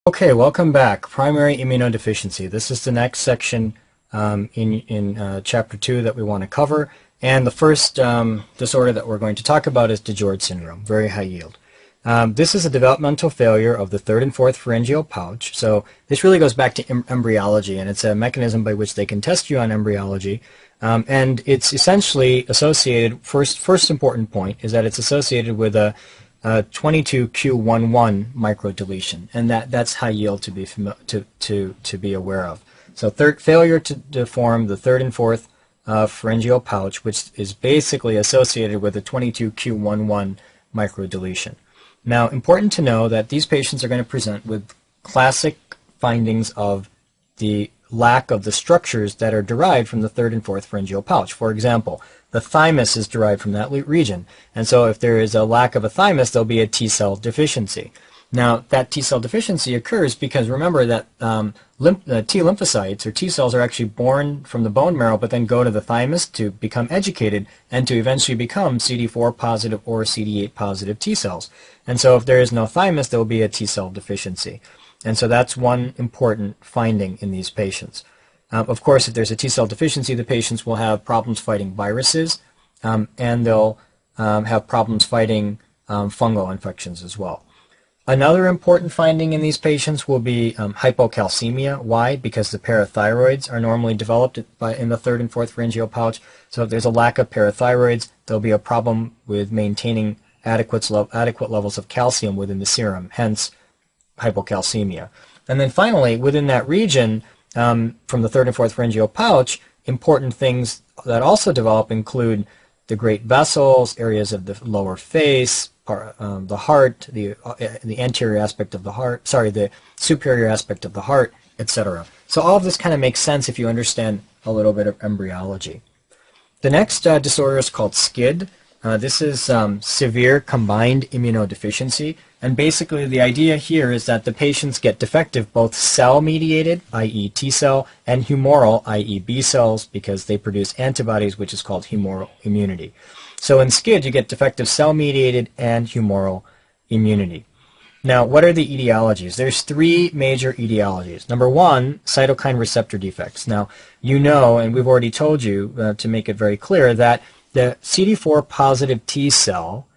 Okay, welcome back. Primary immunodeficiency. This is the next section in Chapter 2 that we want to cover. And the first disorder that we're going to talk about is DiGeorge syndrome, very high yield. This is a developmental failure of the third and fourth pharyngeal pouch. So this really goes back to embryology, and it's a mechanism by which they can test you on embryology. And it's essentially associated, first important point, is that it's associated with a 22q11 microdeletion, and that's high yield to be aware of. So failure to form the third and fourth pharyngeal pouch, which is basically associated with a 22q11 microdeletion. Now, important to know that these patients are going to present with classic findings of the lack of the structures that are derived from the third and fourth pharyngeal pouch. For example, the thymus is derived from that region, and so if there is a lack of a thymus, there'll be a T-cell deficiency. Now, that T-cell deficiency occurs because remember that T lymphocytes or T-cells are actually born from the bone marrow, but then go to the thymus to become educated and to eventually become CD4 positive or CD8 positive T-cells. And so if there is no thymus, there will be a T-cell deficiency. And so that's one important finding in these patients. Of course, if there's a T-cell deficiency, the patients will have problems fighting viruses, and they'll have problems fighting fungal infections as well. Another important finding in these patients will be hypocalcemia. Why? Because the parathyroids are normally developed in the third and fourth pharyngeal pouch. So if there's a lack of parathyroids, there'll be a problem with maintaining adequate levels of calcium within the serum, hence hypocalcemia. And then finally, within that region, from the third and fourth pharyngeal pouch, important things that also develop include the great vessels, areas of the lower face, the heart, the anterior aspect of the heart, the superior aspect of the heart, etc. So all of this kind of makes sense if you understand a little bit of embryology. The next disorder is called SCID. This is severe combined immunodeficiency, and basically the idea here is that the patients get defective both cell-mediated, i.e. T cell, and humoral, i.e. B cells, because they produce antibodies, which is called humoral immunity. So in SCID, you get defective cell-mediated and humoral immunity. Now, what are the etiologies? There's three major etiologies. Number one, cytokine receptor defects. Now, you know, and we've already told you to make it very clear, that the CD4 positive T cell,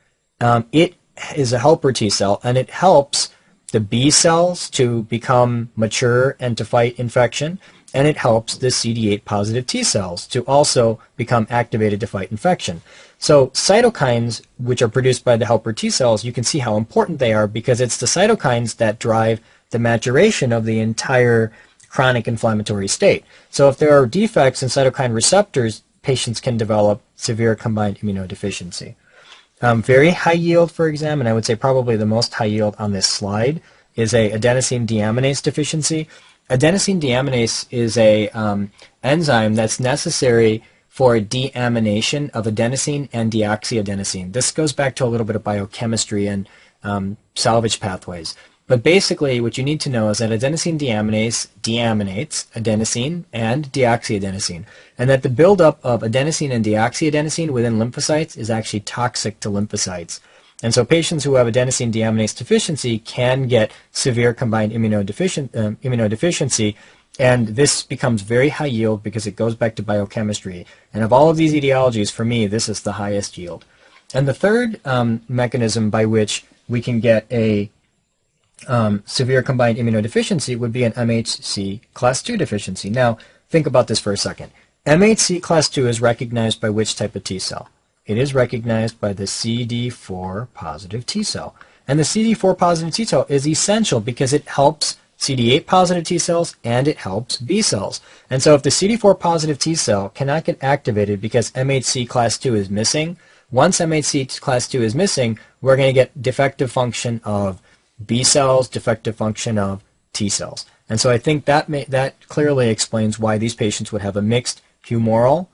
it is a helper T cell, and it helps the B cells to become mature and to fight infection, and it helps the CD8 positive T cells to also become activated to fight infection. So cytokines, which are produced by the helper T cells, you can see how important they are because it's the cytokines that drive the maturation of the entire chronic inflammatory state. So if there are defects in cytokine receptors, patients can develop severe combined immunodeficiency. Very high yield for exam, and I would say probably the most high yield on this slide, is a adenosine deaminase deficiency. Adenosine deaminase is a enzyme that's necessary for deamination of adenosine and deoxyadenosine. This goes back to a little bit of biochemistry and salvage pathways. But basically, what you need to know is that adenosine deaminase deaminates adenosine and deoxyadenosine, and that the buildup of adenosine and deoxyadenosine within lymphocytes is actually toxic to lymphocytes. And so patients who have adenosine deaminase deficiency can get severe combined immunodeficiency, and this becomes very high yield because it goes back to biochemistry. And of all of these etiologies, for me, this is the highest yield. And the third mechanism by which we can get a severe combined immunodeficiency would be an MHC class 2 deficiency. Now, think about this for a second. MHC class 2 is recognized by which type of T cell? It is recognized by the CD4 positive T cell. And the CD4 positive T cell is essential because it helps CD8 positive T cells and it helps B cells. And so if the CD4 positive T cell cannot get activated because MHC class 2 is missing, once MHC class 2 is missing, we're going to get defective function of B cells, defective function of T cells. And so I think that clearly explains why these patients would have a mixed humoral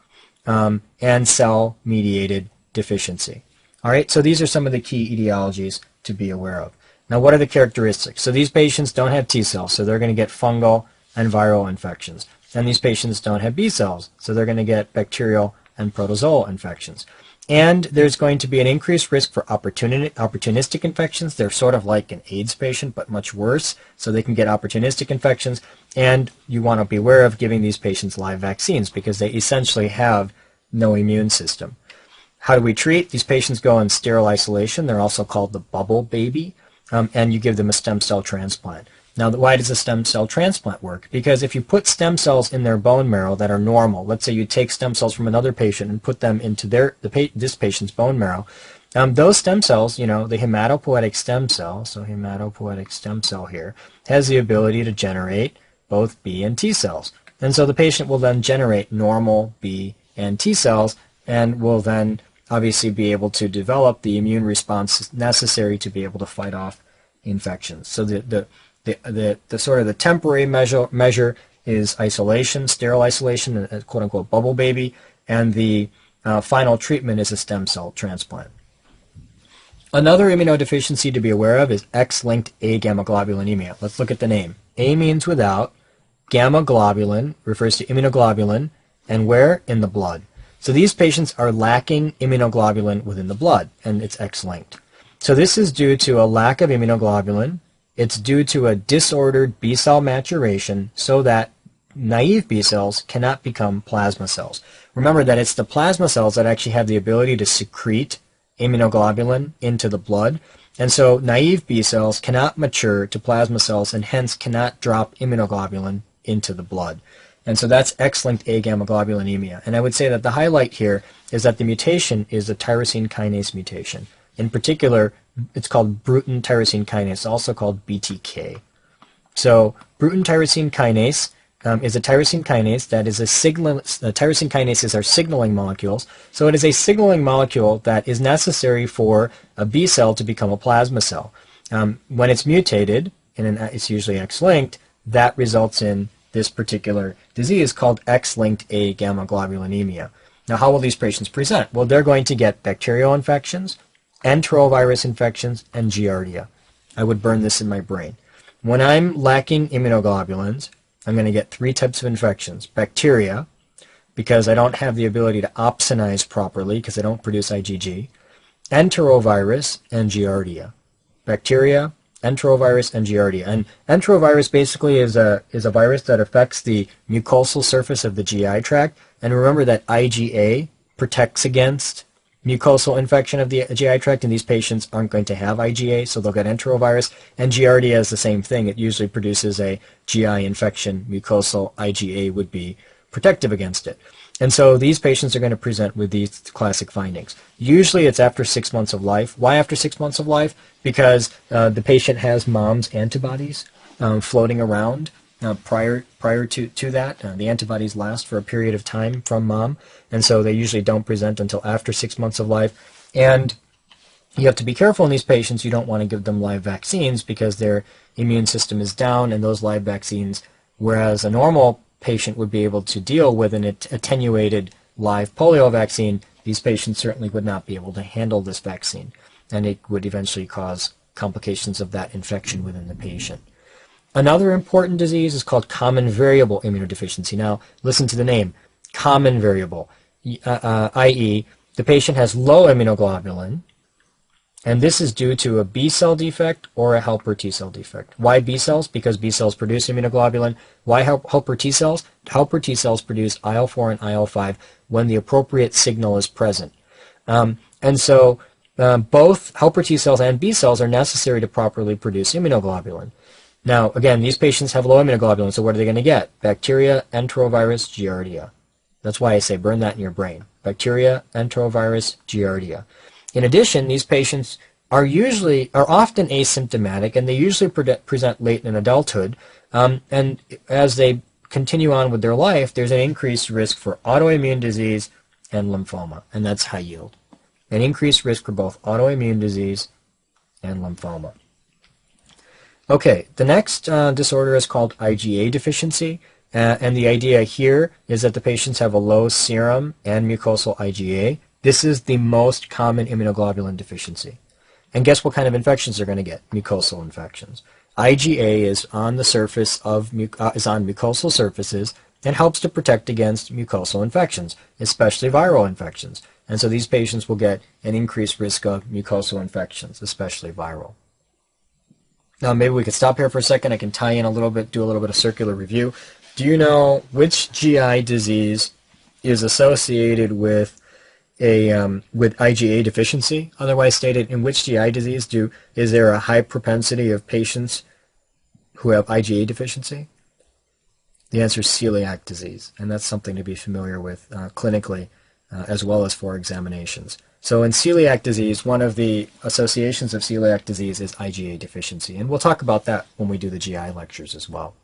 and cell-mediated deficiency. All right, so these are some of the key etiologies to be aware of. Now, what are the characteristics? So these patients don't have T cells, so they're going to get fungal and viral infections. And these patients don't have B cells, so they're going to get bacterial and protozoal infections. And there's going to be an increased risk for opportunistic infections. They're sort of like an AIDS patient, but much worse. So they can get opportunistic infections. And you want to be aware of giving these patients live vaccines because they essentially have no immune system. How do we treat? These patients go in sterile isolation. They're also called the bubble baby. And you give them a stem cell transplant. Now, why does a stem cell transplant work? Because if you put stem cells in their bone marrow that are normal, let's say you take stem cells from another patient and put them into this patient's bone marrow, those stem cells, the hematopoietic stem cell, so hematopoietic stem cell here, has the ability to generate both B and T cells. And so the patient will then generate normal B and T cells and will then obviously be able to develop the immune response necessary to be able to fight off infections. So the sort of the temporary measure is isolation, sterile isolation, a quote-unquote bubble baby, and the final treatment is a stem cell transplant. Another immunodeficiency to be aware of is X-linked agammaglobulinemia. Let's look at the name. A means without, gamma globulin refers to immunoglobulin, and where? In the blood. So these patients are lacking immunoglobulin within the blood, and it's X-linked. So this is due to a lack of immunoglobulin. It's due to a disordered B-cell maturation so that naive B cells cannot become plasma cells. Remember that it's the plasma cells that actually have the ability to secrete immunoglobulin into the blood. And so naive B cells cannot mature to plasma cells and hence cannot drop immunoglobulin into the blood. And so that's X-linked agammaglobulinemia. And I would say that the highlight here is that the mutation is a tyrosine kinase mutation. In particular, it's called Bruton tyrosine kinase, also called BTK. So Bruton tyrosine kinase is a tyrosine kinase that is tyrosine kinases are signaling molecules. So it is a signaling molecule that is necessary for a B cell to become a plasma cell. When it's mutated, and it's usually X-linked, that results in this particular disease called X-linked agammaglobulinemia. Now, how will these patients present? Well, they're going to get bacterial infections, enterovirus infections, and giardia. I would burn this in my brain. When I'm lacking immunoglobulins, I'm going to get three types of infections. Bacteria, because I don't have the ability to opsonize properly because I don't produce IgG. Enterovirus and giardia. Bacteria, enterovirus, and giardia. And enterovirus basically is a virus that affects the mucosal surface of the GI tract. And remember that IgA protects against mucosal infection of the GI tract, and these patients aren't going to have IgA, so they'll get enterovirus. And giardia is the same thing. It usually produces a GI infection. Mucosal IgA would be protective against it. And so these patients are going to present with these classic findings. Usually it's after 6 months of life. Why after 6 months of life? Because the patient has mom's antibodies floating around prior to that. The antibodies last for a period of time from mom, and so they usually don't present until after 6 months of life. And you have to be careful in these patients. You don't want to give them live vaccines because their immune system is down, and those live vaccines, whereas a normal patient would be able to deal with an attenuated live polio vaccine, these patients certainly would not be able to handle this vaccine, and it would eventually cause complications of that infection within the patient. Another important disease is called common variable immunodeficiency. Now, listen to the name, common variable, i.e., the patient has low immunoglobulin, and this is due to a B cell defect or a helper T cell defect. Why B cells? Because B cells produce immunoglobulin. Why helper T cells? Helper T cells produce IL-4 and IL-5 when the appropriate signal is present. And so both helper T cells and B cells are necessary to properly produce immunoglobulin. Now, again, these patients have low immunoglobulin, so what are they going to get? Bacteria, enterovirus, giardia. That's why I say burn that in your brain. Bacteria, enterovirus, giardia. In addition, these patients are often asymptomatic, and they usually present late in adulthood. And as they continue on with their life, there's an increased risk for autoimmune disease and lymphoma, and that's high yield. An increased risk for both autoimmune disease and lymphoma. Okay, the next disorder is called IgA deficiency, and the idea here is that the patients have a low serum and mucosal IgA. This is the most common immunoglobulin deficiency. And guess what kind of infections they're going to get? Mucosal infections. IgA is on the surface of is on mucosal surfaces and helps to protect against mucosal infections, especially viral infections. And so these patients will get an increased risk of mucosal infections, especially viral. Now maybe we could stop here for a second. I can tie in a little bit, do a little bit of circular review. Do you know which GI disease is associated with with IgA deficiency? Otherwise stated, in which GI disease is there a high propensity of patients who have IgA deficiency? The answer is celiac disease, and that's something to be familiar with clinically as well as for examinations. So in celiac disease, one of the associations of celiac disease is IgA deficiency, and we'll talk about that when we do the GI lectures as well.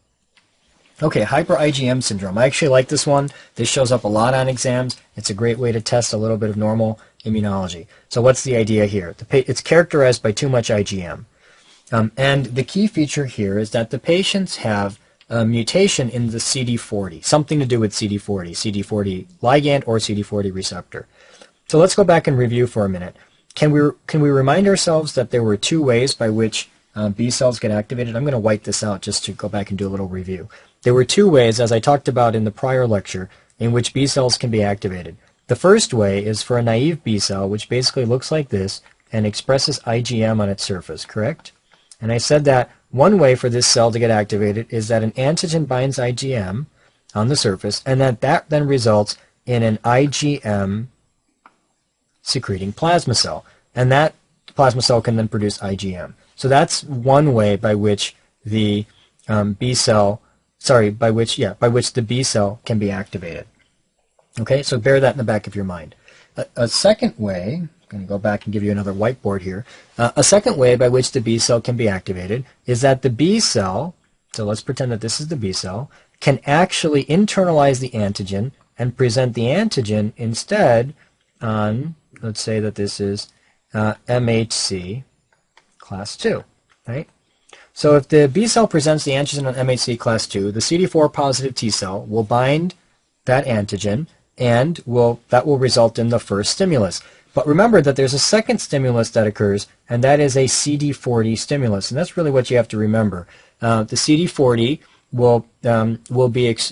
Okay, hyper-IgM syndrome. I actually like this one. This shows up a lot on exams. It's a great way to test a little bit of normal immunology. So what's the idea here? It's characterized by too much IgM. And the key feature here is that the patients have a mutation in the CD40, something to do with CD40 ligand or CD40 receptor. So let's go back and review for a minute. Can we remind ourselves that there were two ways by which B cells get activated? I'm going to white this out just to go back and do a little review. There were two ways, as I talked about in the prior lecture, in which B cells can be activated. The first way is for a naive B cell, which basically looks like this and expresses IgM on its surface, correct? And I said that one way for this cell to get activated is that an antigen binds IgM on the surface, and that then results in an IgM secreting plasma cell. And that plasma cell can then produce IgM. So that's one way by which the by which the B cell can be activated. Okay, so bear that in the back of your mind. A second way, I'm going to go back and give you another whiteboard here. A second way by which the B cell can be activated is that the B cell, so let's pretend that this is the B cell, can actually internalize the antigen and present the antigen instead on, let's say that this is MHC class 2, right? So if the B cell presents the antigen on MHC class 2, the CD4 positive T cell will bind that antigen, and that will result in the first stimulus. But remember that there's a second stimulus that occurs, and that is a CD40 stimulus, and that's really what you have to remember. The CD40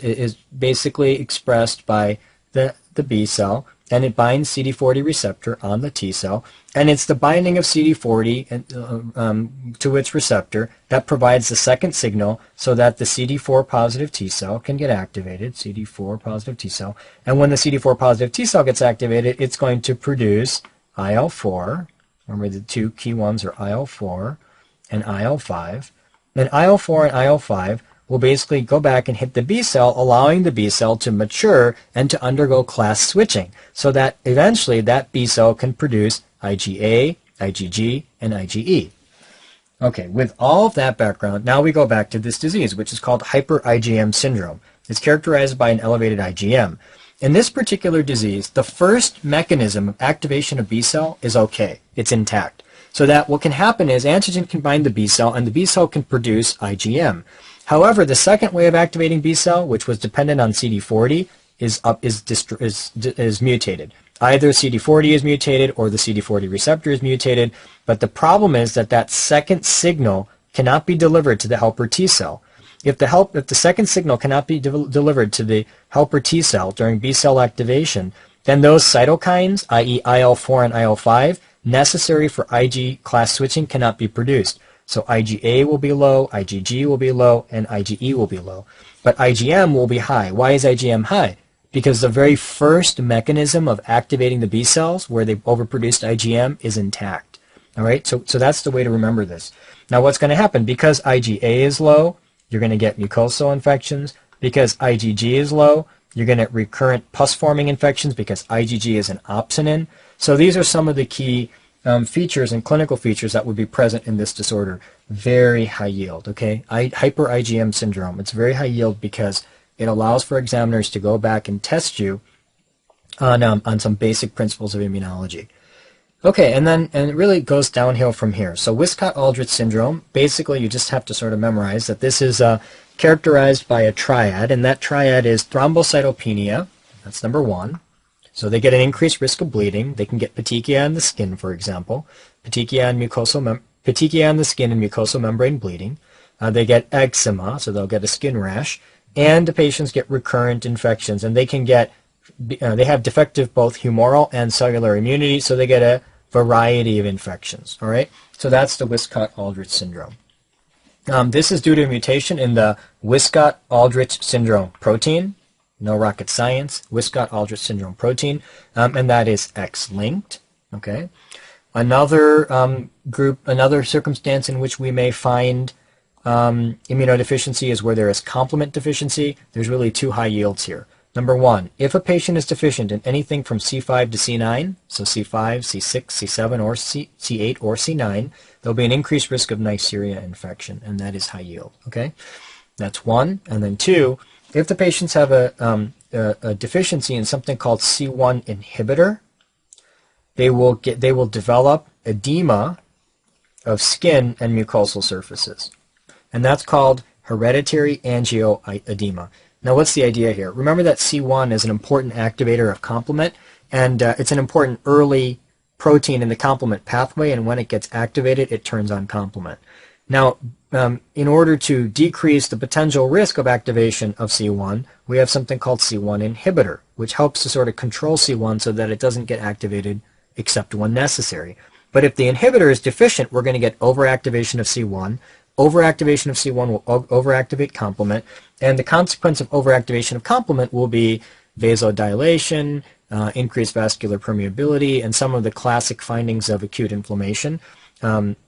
is basically expressed by the B cell, and it binds CD40 receptor on the T cell, and it's the binding of CD40 to its receptor that provides the second signal so that the CD4 positive T cell can get activated, CD4 positive T cell, and when the CD4 positive T cell gets activated, it's going to produce IL-4. Remember the two key ones are IL-4 and IL-5, and IL-4 and IL-5 will basically go back and hit the B cell, allowing the B cell to mature and to undergo class switching, so that eventually that B cell can produce IgA, IgG, and IgE. Okay, with all of that background, now we go back to this disease, which is called hyper-IgM syndrome. It's characterized by an elevated IgM. In this particular disease, the first mechanism of activation of B cell is okay. It's intact. So that what can happen is antigen can bind the B cell, and the B cell can produce IgM. However, the second way of activating B cell, which was dependent on CD40, is mutated. Either CD40 is mutated or the CD40 receptor is mutated, but the problem is that second signal cannot be delivered to the helper T cell. If the second signal cannot be delivered to the helper T cell during B cell activation, then those cytokines, i.e. IL-4 and IL-5, necessary for Ig class switching cannot be produced. So IgA will be low, IgG will be low, and IgE will be low. But IgM will be high. Why is IgM high? Because the very first mechanism of activating the B cells, where they've overproduced IgM, is intact. All right, so that's the way to remember this. Now what's going to happen? Because IgA is low, you're going to get mucosal infections. Because IgG is low, you're going to get recurrent pus-forming infections because IgG is an opsonin. So these are some of the key features and clinical features that would be present in this disorder. Very high yield, okay? Hyper-IgM syndrome. It's very high yield because it allows for examiners to go back and test you on some basic principles of immunology. Okay, and it really goes downhill from here. So Wiskott-Aldrich syndrome, basically you just have to sort of memorize that this is characterized by a triad, and that triad is thrombocytopenia, that's number one. So they get an increased risk of bleeding. They can get petechia on the skin, for example, petechia on the skin and mucosal membrane bleeding. They get eczema, so they'll get a skin rash, and the patients get recurrent infections, and they can get they have defective both humoral and cellular immunity, so they get a variety of infections. All right, so that's the Wiskott-Aldrich syndrome. This is due to a mutation in the Wiskott-Aldrich syndrome protein. No rocket science. Wiskott-Aldrich syndrome protein, and that is X-linked. Okay. Another another circumstance in which we may find immunodeficiency is where there is complement deficiency. There's really two high yields here. Number one, if a patient is deficient in anything from C5 to C9, so C5, C6, C7, or C8 or C9, there'll be an increased risk of Neisseria infection, and that is high yield. Okay, that's one. And then two, if the patients have a deficiency in something called C1 inhibitor, they will develop edema of skin and mucosal surfaces, and that's called hereditary angioedema. Now, what's the idea here? Remember that C1 is an important activator of complement, and it's an important early protein in the complement pathway, and when it gets activated, it turns on complement. Now, in order to decrease the potential risk of activation of C1, we have something called C1 inhibitor, which helps to sort of control C1 so that it doesn't get activated except when necessary. But if the inhibitor is deficient, we're going to get overactivation of C1. Overactivation of C1 will overactivate complement, and the consequence of overactivation of complement will be vasodilation, increased vascular permeability, and some of the classic findings of acute inflammation,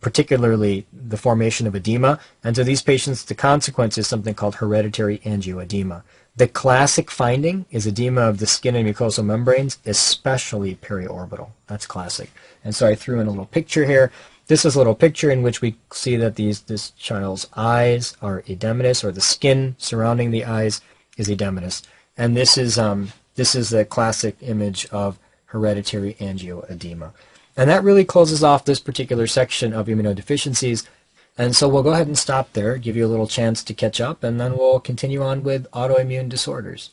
particularly the formation of edema. And so these patients, the consequence is something called hereditary angioedema. The classic finding is edema of the skin and mucosal membranes, especially periorbital. That's classic. And so I threw in a little picture here. This is a little picture in which we see that this child's eyes are edematous, or the skin surrounding the eyes is edematous. And this is a classic image of hereditary angioedema. And that really closes off this particular section of immunodeficiencies. And so we'll go ahead and stop there, give you a little chance to catch up, and then we'll continue on with autoimmune disorders.